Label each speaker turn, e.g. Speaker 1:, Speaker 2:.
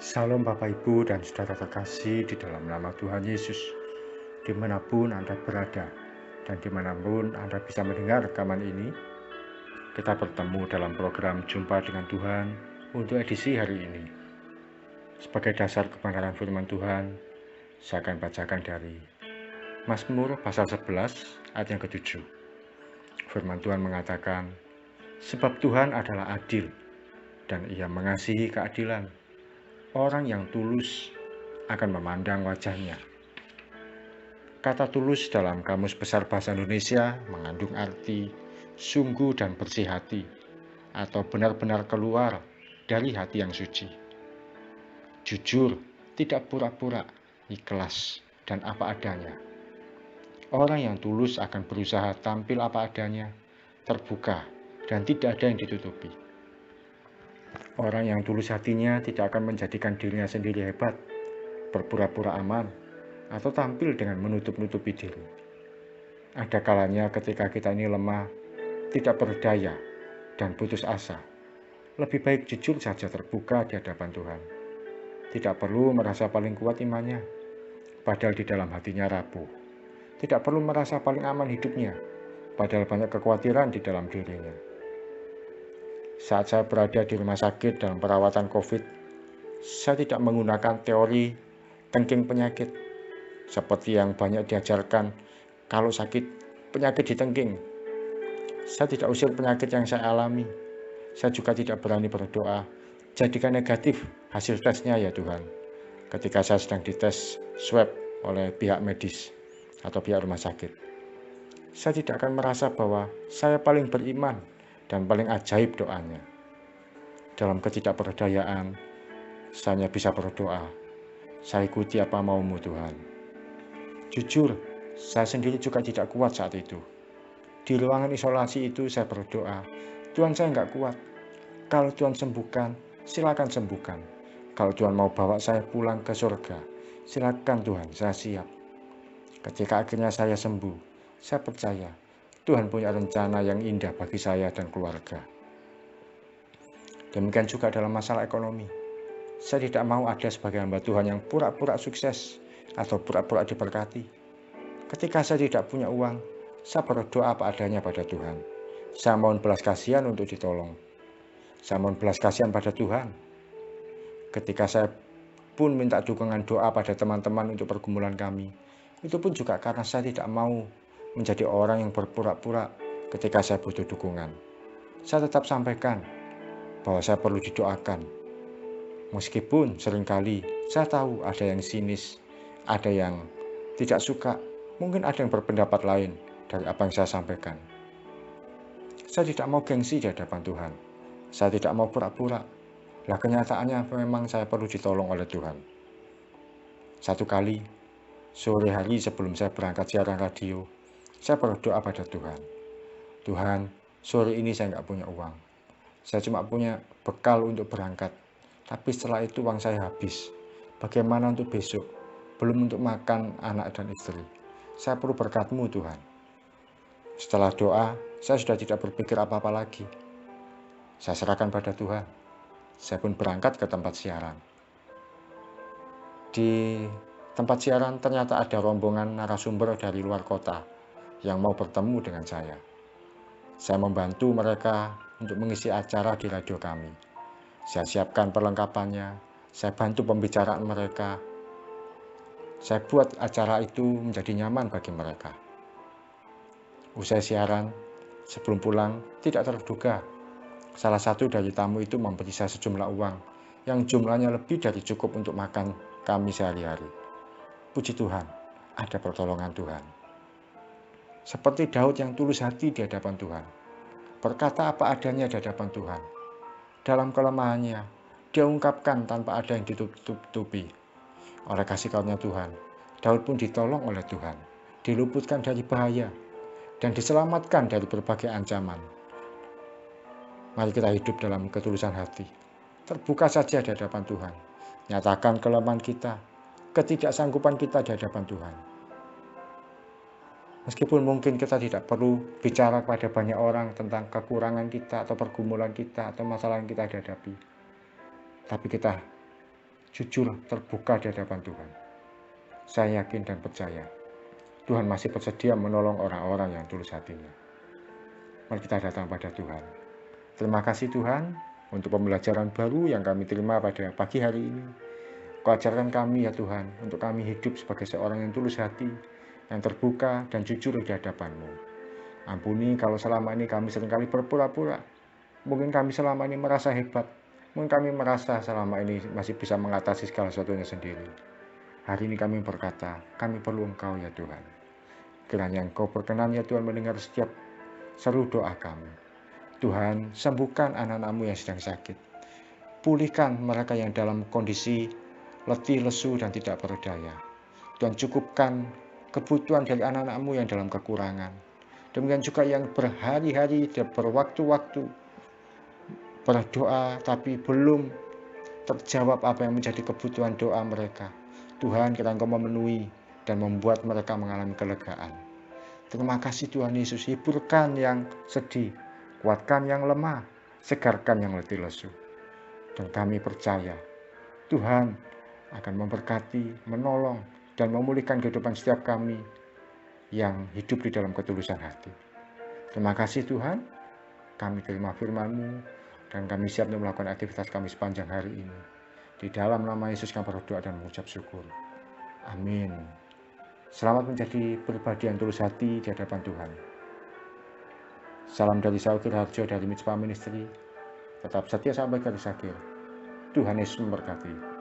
Speaker 1: Salam Bapak Ibu dan saudara terkasih di dalam nama Tuhan Yesus. Dimanapun Anda berada dan dimanapun Anda bisa mendengar rekaman ini, kita bertemu dalam program Jumpa dengan Tuhan untuk edisi hari ini. Sebagai dasar kebenaran firman Tuhan, saya akan bacakan dari Mazmur pasal 11 ayat yang ke-7. Firman Tuhan mengatakan, sebab Tuhan adalah adil dan Ia mengasihi keadilan. Orang yang tulus akan memandang wajahnya. Kata tulus dalam Kamus Besar Bahasa Indonesia mengandung arti sungguh dan bersih hati, atau benar-benar keluar dari hati yang suci. Jujur, tidak pura-pura, ikhlas, dan apa adanya. Orang yang tulus akan berusaha tampil apa adanya, terbuka, dan tidak ada yang ditutupi. Orang yang tulus hatinya tidak akan menjadikan dirinya sendiri hebat, berpura-pura aman, atau tampil dengan menutup-nutupi diri. Ada kalanya ketika kita ini lemah, tidak berdaya, dan putus asa. Lebih baik jujur saja terbuka di hadapan Tuhan. Tidak perlu merasa paling kuat imannya, padahal di dalam hatinya rapuh. Tidak perlu merasa paling aman hidupnya, padahal banyak kekhawatiran di dalam dirinya. Saat saya berada di rumah sakit dalam perawatan COVID, saya tidak menggunakan teori tengking penyakit, seperti yang banyak diajarkan kalau sakit penyakit ditengking. Saya tidak usir penyakit yang saya alami. Saya juga tidak berani berdoa, jadikan negatif hasil tesnya ya Tuhan. Ketika saya sedang dites swab oleh pihak medis atau pihak rumah sakit, saya tidak akan merasa bahwa saya paling beriman dan paling ajaib doanya. Dalam ketidakberdayaan, saya hanya bisa berdoa, saya ikuti apa maumu Tuhan. Jujur, saya sendiri juga tidak kuat saat itu. Di ruangan isolasi itu saya berdoa, Tuhan saya nggak kuat. Kalau Tuhan sembuhkan, silakan sembuhkan. Kalau Tuhan mau bawa saya pulang ke surga, silakan Tuhan, saya siap. Ketika akhirnya saya sembuh, saya percaya Tuhan punya rencana yang indah bagi saya dan keluarga. Demikian juga dalam masalah ekonomi. Saya tidak mau ada sebagai hamba Tuhan yang pura-pura sukses atau pura-pura diberkati. Ketika saya tidak punya uang, saya berdoa apa adanya pada Tuhan. Saya mohon belas kasihan untuk ditolong. Saya mohon belas kasihan pada Tuhan. Ketika saya pun minta dukungan doa pada teman-teman untuk pergumulan kami, itu pun juga karena saya tidak mau menjadi orang yang berpura-pura ketika saya butuh dukungan. Saya tetap sampaikan bahwa saya perlu didoakan. Meskipun seringkali saya tahu ada yang sinis, ada yang tidak suka, mungkin ada yang berpendapat lain dari apa yang saya sampaikan. Saya tidak mau gengsi di hadapan Tuhan. Saya tidak mau pura-pura. Lah kenyataannya memang saya perlu ditolong oleh Tuhan. Satu kali, sore hari sebelum saya berangkat siaran radio, saya berdoa pada Tuhan. Tuhan, sore ini saya nggak punya uang. Saya cuma punya bekal untuk berangkat. Tapi setelah itu uang saya habis. Bagaimana untuk besok? Belum untuk makan anak dan istri. Saya perlu berkat-Mu Tuhan. Setelah doa, saya sudah tidak berpikir apa-apa lagi. Saya serahkan pada Tuhan. Saya pun berangkat ke tempat siaran. Di tempat siaran ternyata ada rombongan narasumber dari luar kota yang mau bertemu dengan saya. Saya membantu mereka untuk mengisi acara di radio kami. Saya siapkan perlengkapannya, saya bantu pembicaraan mereka. Saya buat acara itu menjadi nyaman bagi mereka. Usai siaran, sebelum pulang, tidak terduga, salah satu dari tamu itu memberi saya sejumlah uang yang jumlahnya lebih dari cukup untuk makan kami sehari-hari. Puji Tuhan, ada pertolongan Tuhan. Seperti Daud yang tulus hati di hadapan Tuhan, berkata apa adanya di hadapan Tuhan. Dalam kelemahannya, dia ungkapkan tanpa ada yang ditutupi. Oleh kasih karunia Tuhan, Daud pun ditolong oleh Tuhan, diluputkan dari bahaya, dan diselamatkan dari berbagai ancaman. Mari kita hidup dalam ketulusan hati. Terbuka saja di hadapan Tuhan. Nyatakan kelemahan kita, ketidaksanggupan kita di hadapan Tuhan. Meskipun mungkin kita tidak perlu bicara kepada banyak orang tentang kekurangan kita atau pergumulan kita atau masalah yang kita hadapi. Tapi kita jujur, terbuka di hadapan Tuhan. Saya yakin dan percaya Tuhan masih bersedia menolong orang-orang yang tulus hatinya. Mari kita datang pada Tuhan. Terima kasih Tuhan untuk pembelajaran baru yang kami terima pada pagi hari ini. Kau ajarkan kami ya Tuhan, untuk kami hidup sebagai seorang yang tulus hati, yang terbuka dan jujur di hadapan-Mu. Ampuni kalau selama ini kami seringkali berpura-pura. Mungkin kami selama ini merasa hebat. Mungkin kami merasa selama ini masih bisa mengatasi segala sesuatunya sendiri. Hari ini kami berkata, kami perlu Engkau ya Tuhan. Kiranya Engkau berkenan ya Tuhan mendengar setiap seru doa kami. Tuhan, sembuhkan anak-anak-Mu yang sedang sakit. Pulihkan mereka yang dalam kondisi letih, lesu, dan tidak berdaya. Tuhan, cukupkan kebutuhan dari anak-anak-Mu yang dalam kekurangan. Demikian juga yang berhari-hari dan berwaktu-waktu berdoa tapi belum terjawab apa yang menjadi kebutuhan doa mereka. Tuhan, kiranya Engkau memenuhi dan membuat mereka mengalami kelegaan. Terima kasih Tuhan Yesus, hiburkan yang sedih, kuatkan yang lemah, segarkan yang letih lesu. Dan kami percaya Tuhan akan memberkati, menolong, dan memulihkan kehidupan setiap kami yang hidup di dalam ketulusan hati. Terima kasih Tuhan, kami terima firman-Mu, dan kami siap untuk melakukan aktivitas kami sepanjang hari ini. Di dalam nama Yesus kami berdoa dan mengucap syukur. Amin. Selamat menjadi pribadi yang tulus hati di hadapan Tuhan. Salam dari Saukir Harjo dari Mitzvah Ministry. Tetap setia sampai garis akhir. Tuhan Yesus memberkati.